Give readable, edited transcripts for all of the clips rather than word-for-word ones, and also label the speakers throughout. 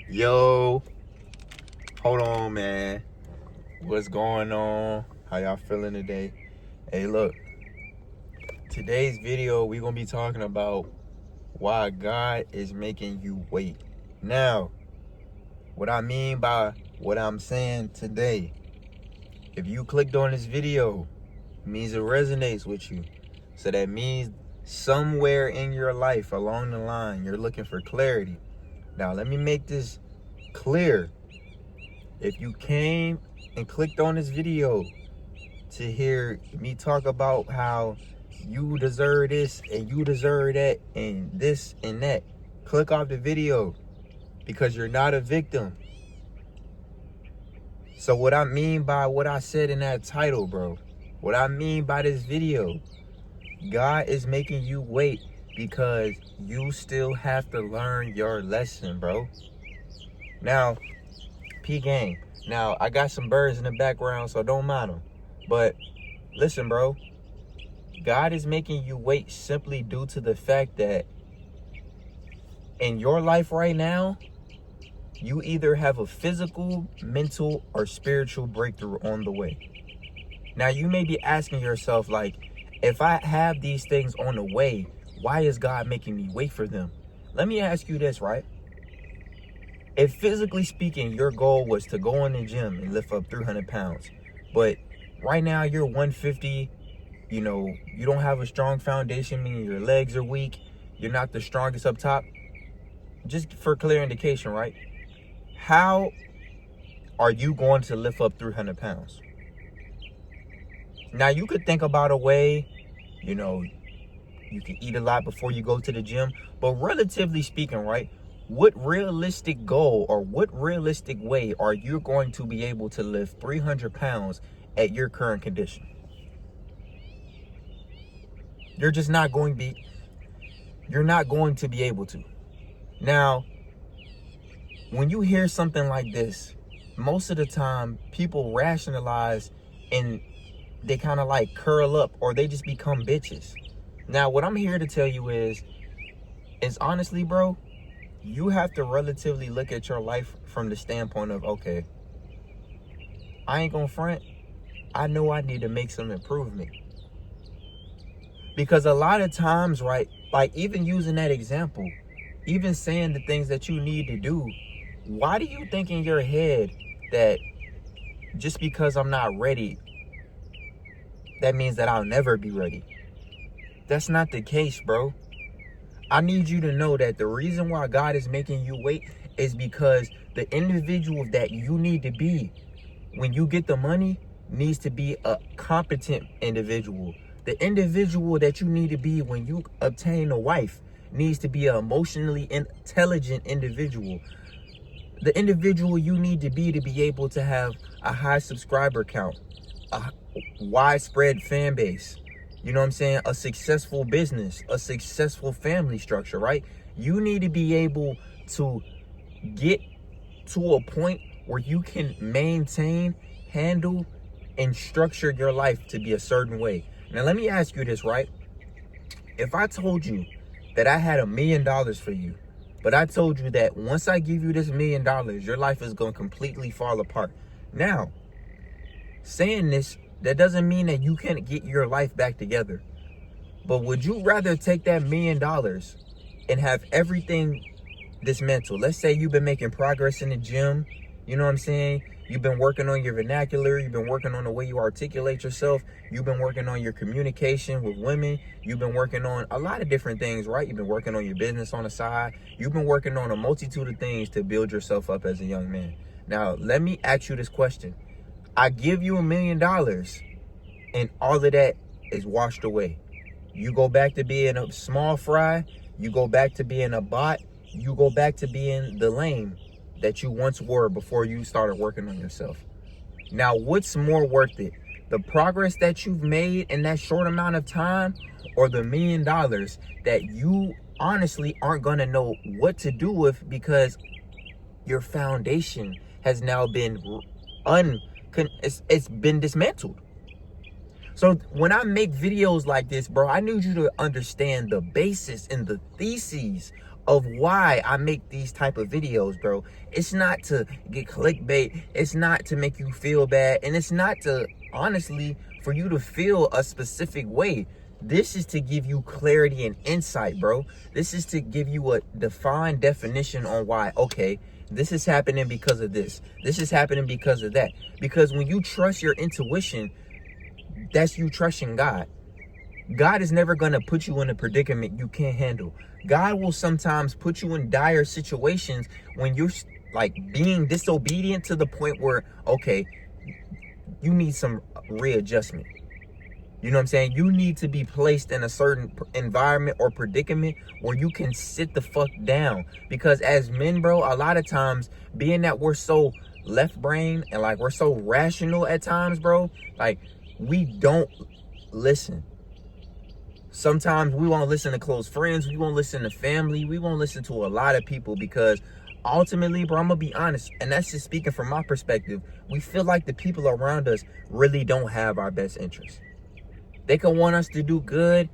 Speaker 1: Yo, hold on, man. What's going on? How y'all feeling today? Hey, look, today's video, we're going to be talking about why God is making you wait. Now, what I mean by what I'm saying today, if you clicked on this video, it means it resonates with you. So that means somewhere in your life along the line, you're looking for clarity. Now, let me make this clear. If you came and clicked on this video to hear me talk about how you deserve this and you deserve that and this and that, click off the video, because you're not a victim. So what I mean by what I said in that title, bro, what I mean by this video, God is making you wait because you still have to learn your lesson, bro. Now, P game. Now, I got some birds in the background, so don't mind them. But listen, bro, God is making you wait simply due to the fact that in your life right now, you either have a physical, mental, or spiritual breakthrough on the way. Now, you may be asking yourself, like, if I have these things on the way, why is God making me wait for them? Let me ask you this, right? If physically speaking, your goal was to go in the gym and lift up 300 pounds, but right now you're 150, you don't have a strong foundation, meaning your legs are weak, you're not the strongest up top, just for clear indication, right? How are you going to lift up 300 pounds? Now, you could think about a way, you can eat a lot before you go to the gym, but relatively speaking, right? What realistic goal or what realistic way are you going to be able to lift 300 pounds at your current condition? You're not going to be able to. Now, when you hear something like this, most of the time people rationalize and they kind of like curl up, or they just become bitches. Now, what I'm here to tell you is honestly, bro, you have to relatively look at your life from the standpoint of, okay, I ain't gonna front. I know I need to make some improvement. Because a lot of times, right, like even using that example, even saying the things that you need to do, why do you think in your head that just because I'm not ready, that means that I'll never be ready? That's not the case, bro. I need you to know that the reason why God is making you wait is because the individual that you need to be when you get the money needs to be a competent individual. The individual that you need to be when you obtain a wife needs to be an emotionally intelligent individual. The individual you need to be able to have a high subscriber count, a widespread fan base, you know what I'm saying? A successful business, a successful family structure, right? You need to be able to get to a point where you can maintain, handle, and structure your life to be a certain way. Now, let me ask you this, right? If I told you that I had $1 million for you, but I told you that once I give you this $1 million, your life is going to completely fall apart. Now, saying this, that doesn't mean that you can't get your life back together. But would you rather take that $1 million and have everything dismantled? Let's say you've been making progress in the gym. You know what I'm saying? You've been working on your vernacular. You've been working on the way you articulate yourself. You've been working on your communication with women. You've been working on a lot of different things, right? You've been working on your business on the side. You've been working on a multitude of things to build yourself up as a young man. Now, let me ask you this question. I give you $1 million and all of that is washed away. You go back to being a small fry. You go back to being a bot. You go back to being the lame that you once were before you started working on yourself. Now, what's more worth it? The progress that you've made in that short amount of time, or the $1 million that you honestly aren't going to know what to do with because your foundation has now been it's been dismantled. So when I make videos like this, bro, I need you to understand the basis and the theses of why I make these type of videos, bro. It's not to get clickbait. It's not to make you feel bad. And it's not to, honestly, for you to feel a specific way. This is to give you clarity and insight, bro. This is to give you a defined definition on why, okay, this is happening because of this. This is happening because of that. Because when you trust your intuition, that's you trusting God. God is never going to put you in a predicament you can't handle. God will sometimes put you in dire situations when you're like being disobedient to the point where, okay, you need some readjustment. You know what I'm saying? You need to be placed in a certain environment or predicament where you can sit the fuck down. Because as men, bro, a lot of times, being that we're so left brain and like we're so rational at times, bro, like we don't listen. Sometimes we won't listen to close friends. We won't listen to family. We won't listen to a lot of people because ultimately, bro, I'm going to be honest. And that's just speaking from my perspective. We feel like the people around us really don't have our best interests. They can want us to do good.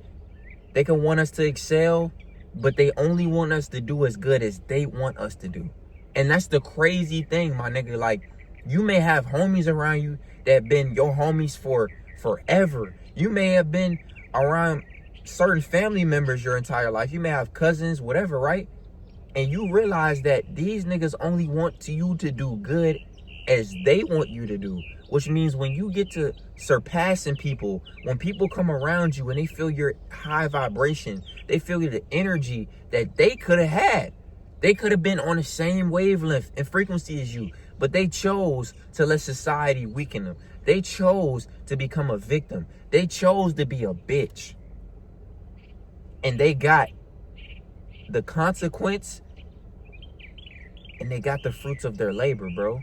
Speaker 1: They can want us to excel, but they only want us to do as good as they want us to do. And that's the crazy thing, my nigga. Like, you may have homies around you that been your homies for forever. You may have been around certain family members your entire life. You may have cousins, whatever, right? And you realize that these niggas only want you to do good as they want you to do. Which means when you get to surpassing people, when people come around you and they feel your high vibration, they feel the energy that they could have had. They could have been on the same wavelength and frequency as you, but they chose to let society weaken them. They chose to become a victim. They chose to be a bitch. And they got the consequence and they got the fruits of their labor, bro.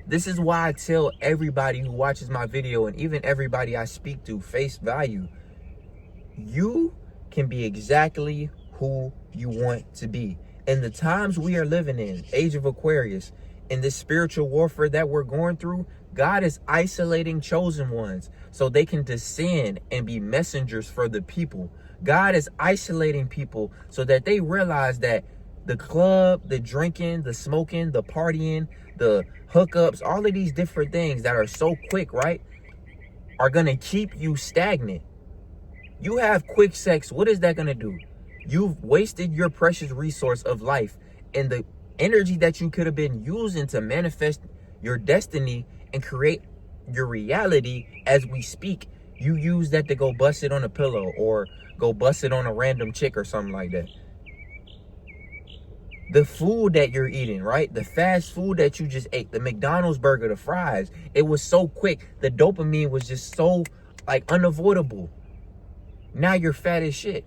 Speaker 1: This is why I tell everybody who watches my video and even everybody I speak to face value, you can be exactly who you want to be. In the times we are living in, age of Aquarius, in this spiritual warfare that we're going through, God is isolating chosen ones so they can descend and be messengers for the people. God is isolating people so that they realize that the club, the drinking, the smoking, the partying, the hookups, all of these different things that are so quick, right, are going to keep you stagnant. You have quick sex. What is that going to do? You've wasted your precious resource of life and the energy that you could have been using to manifest your destiny and create your reality as we speak. You use that to go bust it on a pillow or go bust it on a random chick or something like that. The food that you're eating, right? The fast food that you just ate, the McDonald's burger, the fries, it was so quick. The dopamine was just so like unavoidable. Now you're fat as shit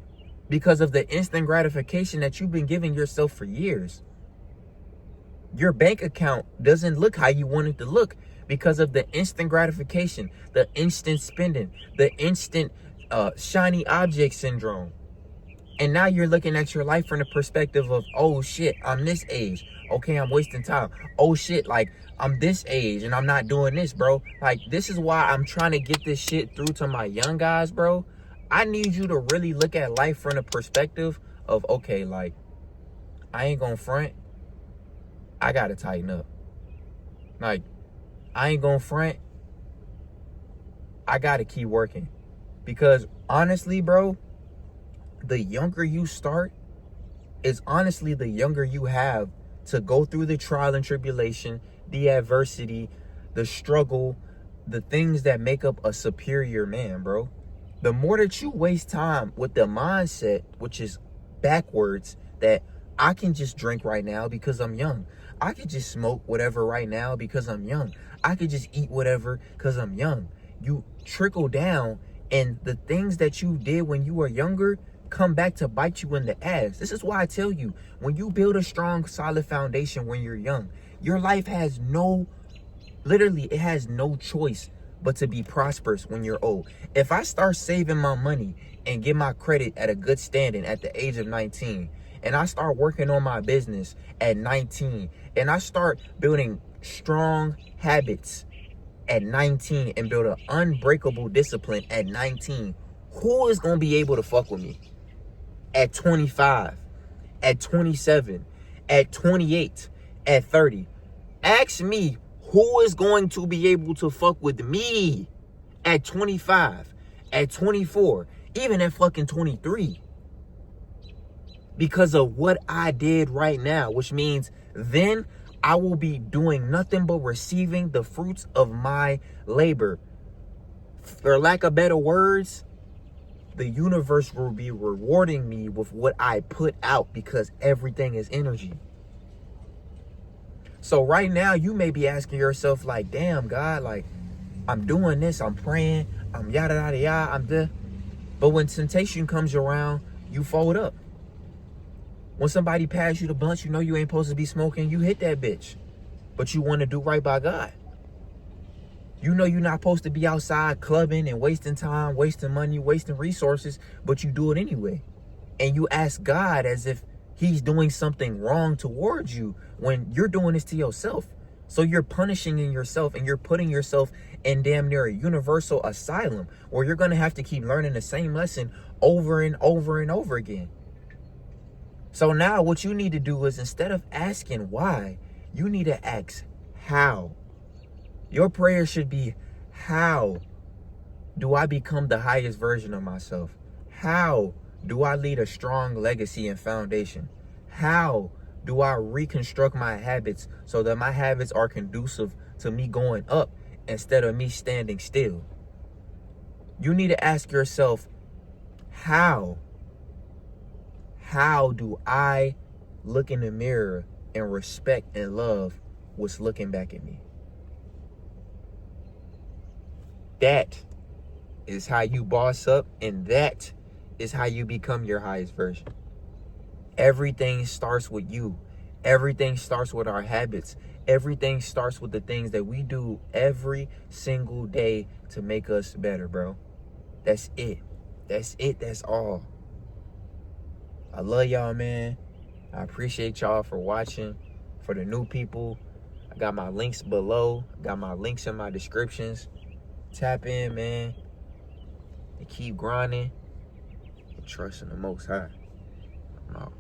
Speaker 1: because of the instant gratification that you've been giving yourself for years. Your bank account doesn't look how you want it to look because of the instant gratification, the instant spending, the instant shiny object syndrome. And now you're looking at your life from the perspective of, oh shit, I'm this age. Okay, I'm wasting time. Oh shit, like I'm this age and I'm not doing this, bro. Like, this is why I'm trying to get this shit through to my young guys, bro. I need you to really look at life from the perspective of, okay, like, I ain't gonna front. I gotta tighten up. Like, I ain't gonna front. I gotta keep working. Because honestly, bro, the younger you start is honestly the younger you have to go through the trial and tribulation, the adversity, the struggle, the things that make up a superior man, bro. The more that you waste time with the mindset, which is backwards, that I can just drink right now because I'm young. I could just smoke whatever right now because I'm young. I could just eat whatever because I'm young. You trickle down, and the things that you did when you were younger come back to bite you in the ass. This is why I tell you, when you build a strong, solid foundation when you're young, your life has literally, it has no choice but to be prosperous when you're old. If I start saving my money and get my credit at a good standing at the age of 19, and I start working on my business at 19, and I start building strong habits at 19 and build an unbreakable discipline at 19, who is going to be able to fuck with me at 25, at 27, at 28, at 30. Ask me who is going to be able to fuck with me at 25, at 24, even at fucking 23. Because of what I did right now, which means then I will be doing nothing but receiving the fruits of my labor. For lack of better words, the universe will be rewarding me with what I put out, because everything is energy. So right now you may be asking yourself like, damn, God, like I'm doing this, I'm praying, I'm yada yada yada, I'm there. But when temptation comes around, you fold up. When somebody passes you the blunt, you know you ain't supposed to be smoking, you hit that bitch. But you want to do right by God. You know you're not supposed to be outside clubbing and wasting time, wasting money, wasting resources, but you do it anyway. And you ask God as if he's doing something wrong towards you when you're doing this to yourself. So you're punishing yourself, and you're putting yourself in damn near a universal asylum where you're going to have to keep learning the same lesson over and over and over again. So now what you need to do is, instead of asking why, you need to ask how. Your prayer should be, how do I become the highest version of myself? How do I lead a strong legacy and foundation? How do I reconstruct my habits so that my habits are conducive to me going up instead of me standing still? You need to ask yourself, how do I look in the mirror and respect and love what's looking back at me? That is how you boss up, and that is how you become your highest version. Everything starts with you. Everything starts with our habits. Everything starts with the things that we do every single day to make us better, bro. That's it. That's it. That's all. I love y'all, man. I appreciate y'all for watching. For the new people, I got my links below. I got my links in my descriptions. Tap in, man. And keep grinding and trusting the Most High. I'm out.